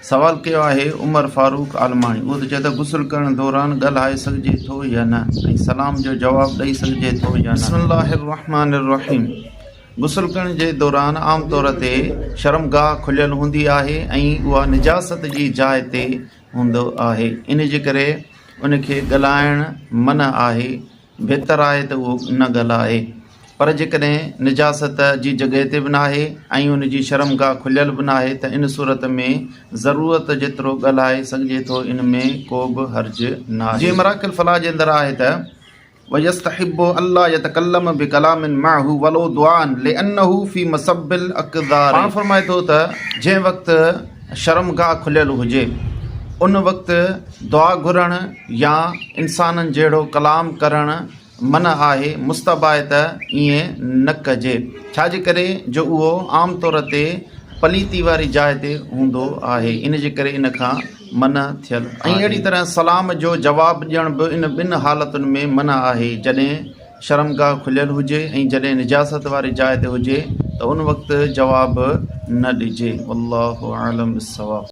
सवाल कयो आहे उमर फारूक आलमाणी। उहो त चए त गुस्ल करण दौरान ॻाल्हाए सघिजे थो या न, ऐं सलाम जो जवाबु ॾेई सघिजे थो या न। बिस्मिल्लाहिर रहमानिर रहीम। गुस्ल करण जे दौरान आम तौर ते शर्मगाह खुलियल हूंदी आहे ऐं उहा निजासत जी जाइ ते हूंदो आहे, इन जे करे उनखे ॻाल्हाइण मना आहे। बहितर आहे त उहो न ॻाल्हाए। पर जेकॾहिं निजासत जी जॻह ते बि न आहे ऐं उन जी शर्मगाह खुलियल बि न आहे त इन सूरत में ज़रूरत जेतिरो ॻाल्हाए सघिजे थो, इन में को बि हर्ज न आहे। जीअं मराकिल फलाह जे अंदरि आहे त वयस्तहिब्बु अल्ला यतकल्लम बिकलामिन माहु वलो दुआन लिअन्नहु फी मसब्बिल अक़दार। पाण फरमाए थो त जंहिं वक़्तु शर्मगाह खुलियल हुजे उन वक़्तु दुआ घुरण या इंसाननि जहिड़ो कलाम करणु मन आहे, मुस्तहब आहे त ईअं न कजे। छाजे करे जो उहो आम तौर ते पलीती वारी जाइ ते हूंदो आहे, इन जे करे इन खां मना थियल। ऐं अहिड़ी तरह सलाम जो जवाबु ॾियण बि इन ॿिनि हालतुनि में मना आहे, जॾहिं शर्मगाह खुलियल हुजे ऐं जॾहिं निजासत वारी जाइ ते हुजे त उन वक़्तु जवाबु न ॾिजे। अल्लाहु आलम बिस्सवाब।